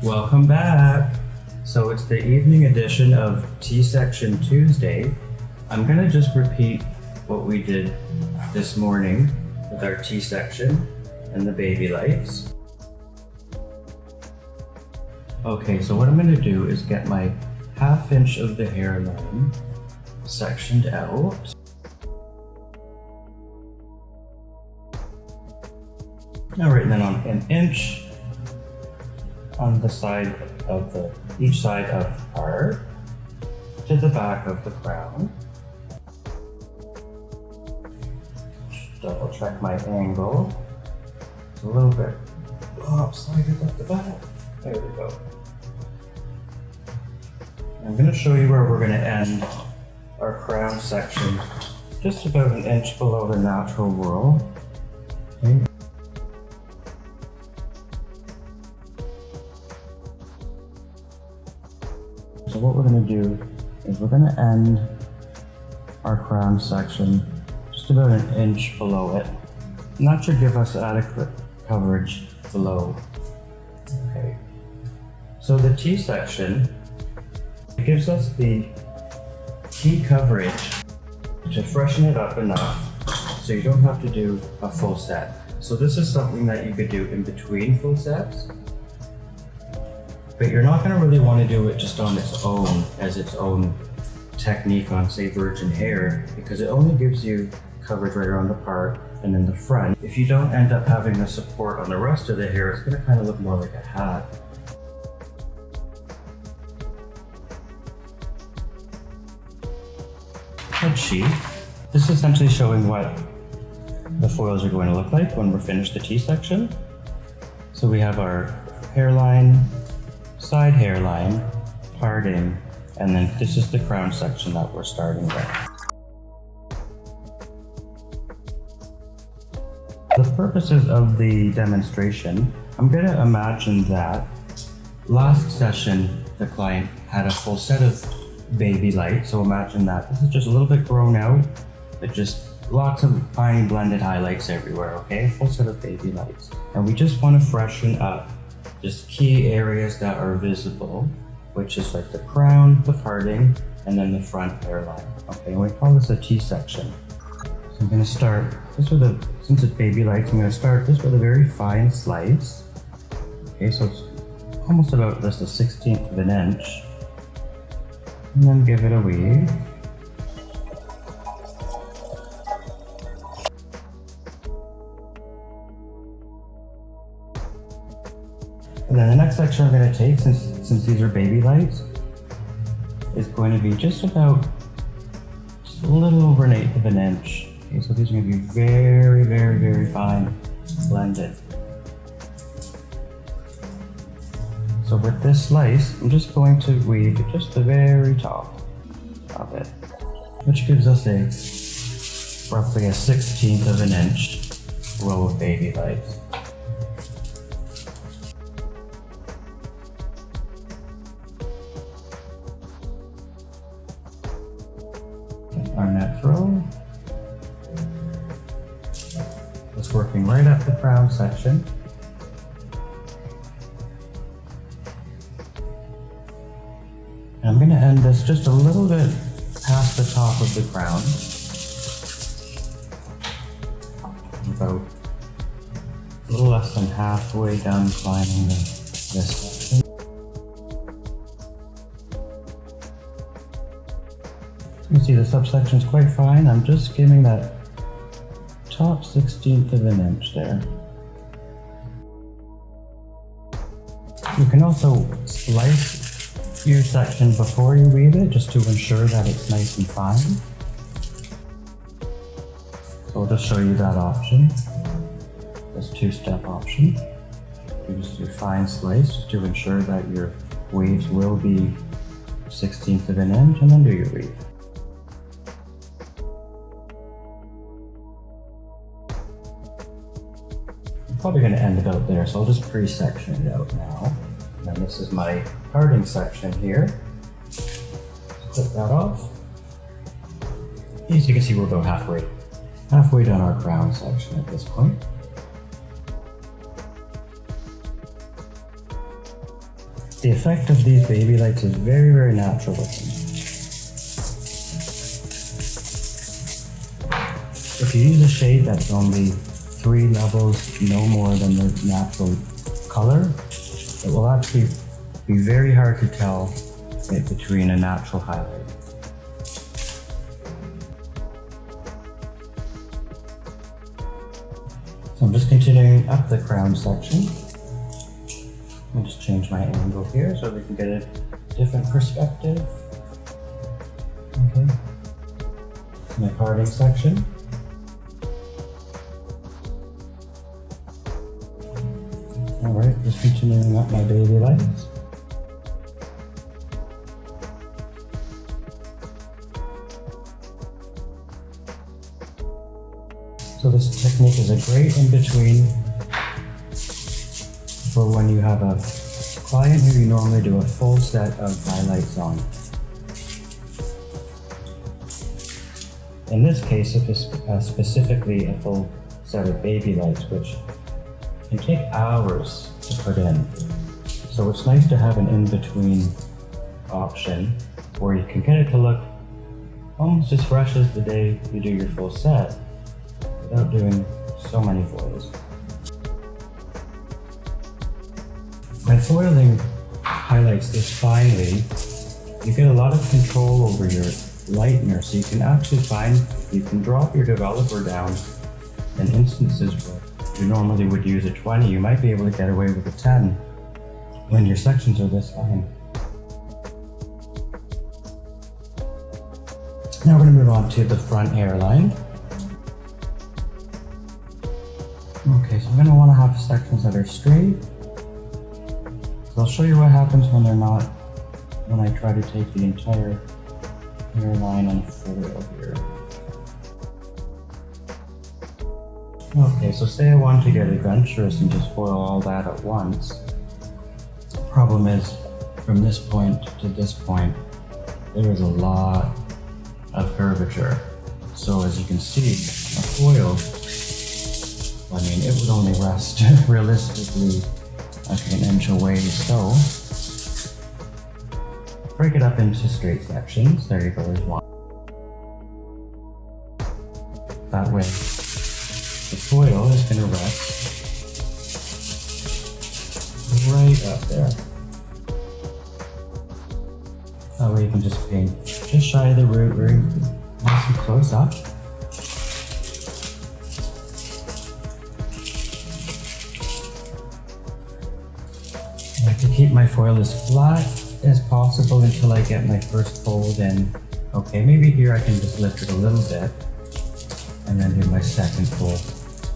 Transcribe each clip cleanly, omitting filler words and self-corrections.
Welcome back! So it's the evening edition of T-Section Tuesday. I'm gonna just repeat what we did this morning with our T-section and the baby lights. Okay, so what I'm gonna do is get my 1/2 inch of the hairline sectioned out. Alright, then on 1 inch on the side of each side of the part to the back of the crown. Just double check my angle. It's a little bit lopsided at the back. There we go. I'm going to show you where we're going to end our crown section, just about 1 inch below the natural roll. Okay. So what we're going to do is we're going to end our crown section just about 1 inch below it. And that should give us adequate coverage below. Okay. So the T section gives us the T coverage to freshen it up enough so you don't have to do a full set. So this is something that you could do in between full sets. But you're not going to really want to do it just on its own, as its own technique on, say, virgin hair, because it only gives you coverage right around the part and in the front. If you don't end up having the support on the rest of the hair, it's going to kind of look more like a hat. Head sheet. This is essentially showing what the foils are going to look like when we're finished the T-section. So we have our hairline, side hairline, parting, and then this is the crown section that we're starting with. The purposes of the demonstration, I'm going to imagine that last session the client had a full set of baby lights, so imagine that this is just a little bit grown out, but just lots of fine blended highlights everywhere, okay? Full set of baby lights. And we just want to freshen up just key areas that are visible, which is like the crown, the parting, and then the front hairline. Okay, and we call this a T-section. So I'm going to start this with since it's baby lights, I'm going to start this with a very fine slice. Okay, so it's almost about just a 1/16 of an inch. And then give it a weave. And then the next section I'm going to take, since these are baby lights, is going to be just a little over 1/8 of an inch. Okay, so these are going to be very, very, very fine blended. So with this slice, I'm just going to weave just the very top of it, which gives us roughly a 1/16 of an inch row of baby lights. Our next row is working right up the crown section. And I'm going to end this just a little bit past the top of the crown, about a little less than halfway down climbing this section. You can see the subsection is quite fine. I'm just skimming that top 1/16 of an inch there. You can also slice your section before you weave it, just to ensure that it's nice and fine. So I'll just show you that option, this 2-step option. You just do fine slice just to ensure that your weaves will be 1/16 of an inch, and then do your weave. I'm probably going to end it out there, so I'll just pre-section it out now. And then this is my parting section here. Clip that off. As you can see, we're about halfway down our crown section at this point. The effect of these baby lights is very, very natural looking. If you use a shade that's only 3 levels, no more than the natural color, it will actually be very hard to tell it between a natural highlight. So I'm just continuing up the crown section. I'll just change my angle here so we can get a different perspective. Okay. My parting section. Alright, just continuing up my baby lights. So this technique is a great in-between for when you have a client who you normally do a full set of highlights on. In this case, it is specifically a full set of baby lights, which can take hours to put in. So it's nice to have an in-between option where you can get it to look almost as fresh as the day you do your full set without doing so many foils. By foiling highlights this finely, you get a lot of control over your lightener, so you can actually find you can drop your developer down in instances where you normally would use a 20, you might be able to get away with a 10 when your sections are this fine. Now we're going to move on to the front hairline. Okay, so I'm going to want to have sections that are straight. So I'll show you what happens when they're not, when I try to take the entire hairline on foil here. Okay, so say I want to get adventurous and just foil all that at once. Problem is, from this point to this point, there is a lot of curvature. So as you can see, a foil, I mean, it would only rest realistically like an inch away, so break it up into straight sections. There you go, there's one. That way, the foil is going to rest right up there. That way you can just paint just shy of the root, very nice and close up. I like to keep my foil as flat as possible until I get my first fold in. Okay, maybe here I can just lift it a little bit and then do my second fold.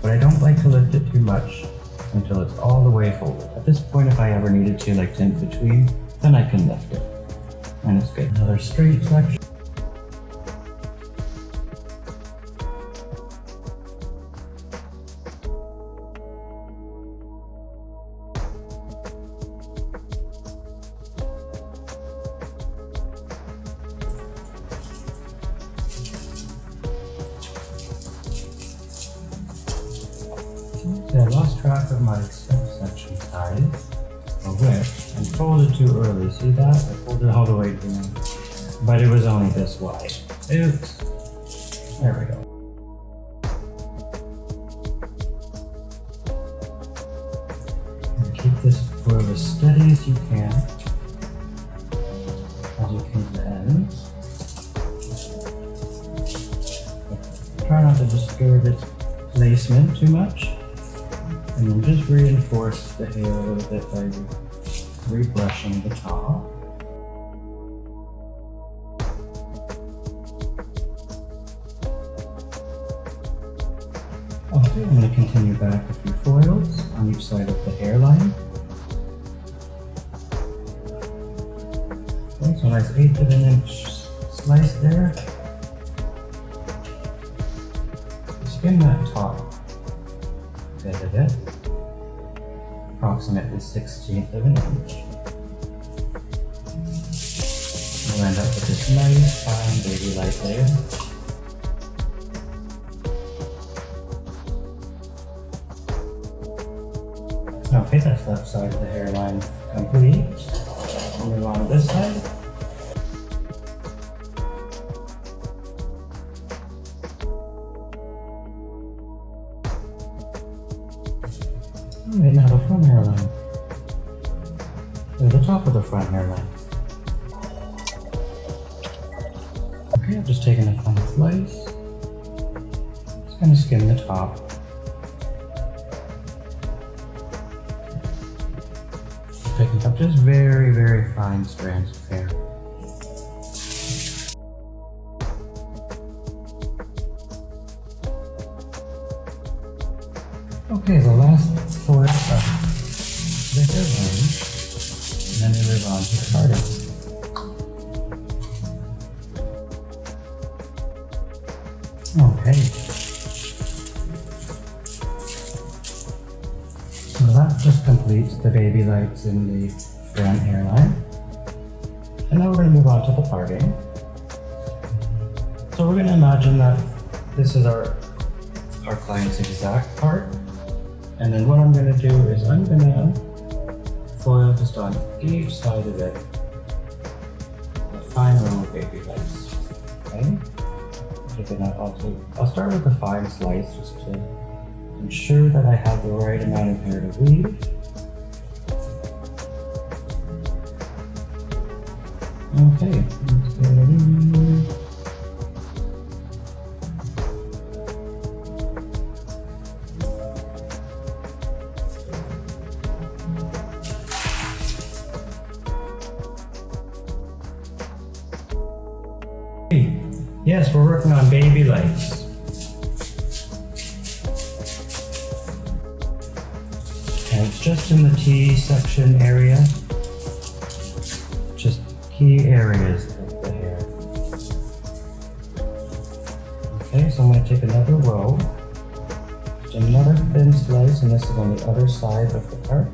But I don't like to lift it too much until it's all the way folded. At this point, if I ever needed to, like in between, then I can lift it. And it's good. Another straight section. I lost track of my section size, or width, and folded too early. See that? I folded all the way down, but it was only this wide. Oops. There we go. And keep this foil as steady as you can as you come to the ends. Try not to disturb its placement too much. And then just reinforce the hair a little bit by rebrushing the top. Okay, I'm going to continue back a few foils on each side of the hairline. Okay, so a nice 1/8 of an inch slice there. Skim that top bit of it, approximately 1/16 of an inch. We'll end up with this nice fine baby light layer. Okay, that's that side of the hairline complete. We'll move on to this side. Alright, now the front hairline. Or the top of the front hairline. Okay, I've just taken a fine slice. Just gonna skim the top. Picking up just very, very fine strands of hair. Okay, the last foil of the hairline, and then we move on to the parting. Okay. So that just completes the baby lights in the front hairline. And now we're going to move on to the parting. So we're going to imagine that this is our client's exact part. And then what I'm going to do is I'm going to foil just on each side of it a fine row of baby lights. Okay? I'll start with a fine slice just to ensure that I have the right amount of hair to weave. Okay, let's get it in here. Yes, we're working on baby lights. And it's just in the T section area. Just key areas of the hair. Okay, so I'm going to take another row. Just another thin slice, and this is on the other side of the part.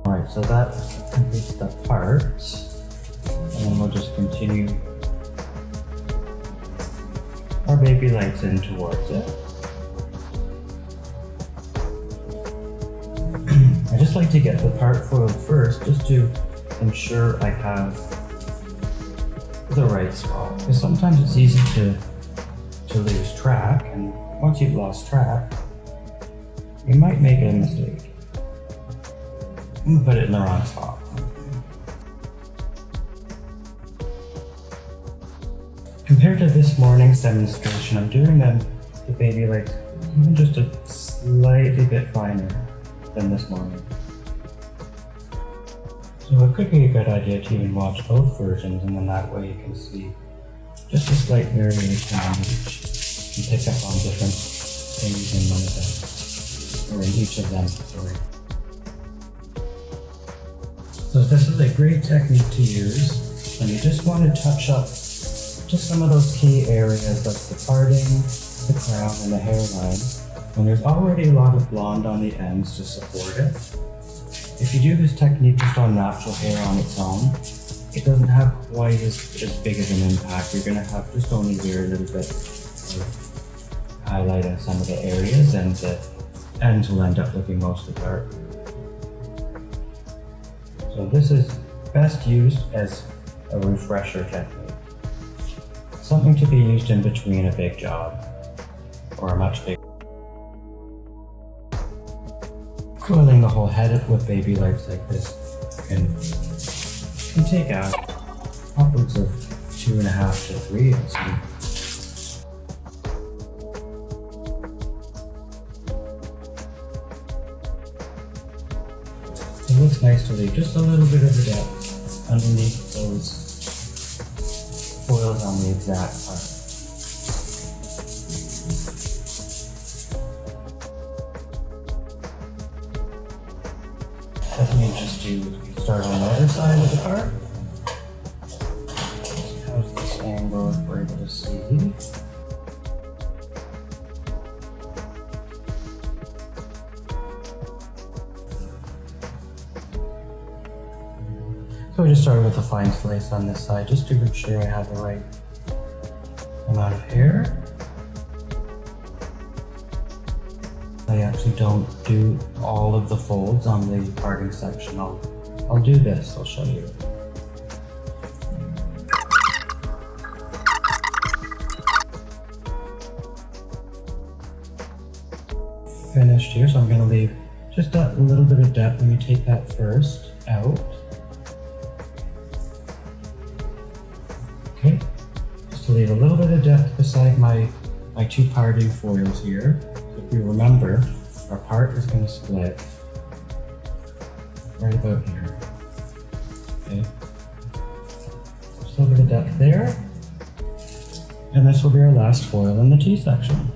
Alright, so that completes the part. And then we'll just continue our baby lights in towards it. I just like to get the part foiled first just to ensure I have the right spot. Because sometimes it's easy to lose track, and once you've lost track, you might make a mistake. Put it in the wrong spot. Compared to this morning's demonstration, I'm doing the baby lights even just a slightly bit finer than this morning. So it could be a good idea to even watch both versions, and then that way you can see just a slight variation on each and pick up on different things in one of them, or in each of them, sorry. So this is a great technique to use, and you just want to touch up just some of those key areas like the parting, the crown, and the hairline. And there's already a lot of blonde on the ends to support it. If you do this technique just on natural hair on its own, it doesn't have quite as big of an impact. You're going to have just only very little bit of highlight in some of the areas, and the ends will end up looking mostly dark. So this is best used as a refresher technique. Something to be used in between a big job, or a much bigger. Coiling the whole head with baby lights like this can take out upwards of 2.5 to 3 inches. It looks nice to leave just a little bit of the depth underneath those foils on the exact part. Let me just start on the other side of the part. How's this angle if we're able to see? So I just started with a fine slice on this side just to make sure I have the right amount of hair. I actually don't do all of the folds on the parting section. I'll do this, I'll show you. Finished here, so I'm going to leave just that little bit of depth. Let me take that first out. Okay, just to leave a little bit of depth beside my two parting foils here. If you remember, our part is going to split right about here. Okay, just a little bit of depth there. And this will be our last foil in the T section.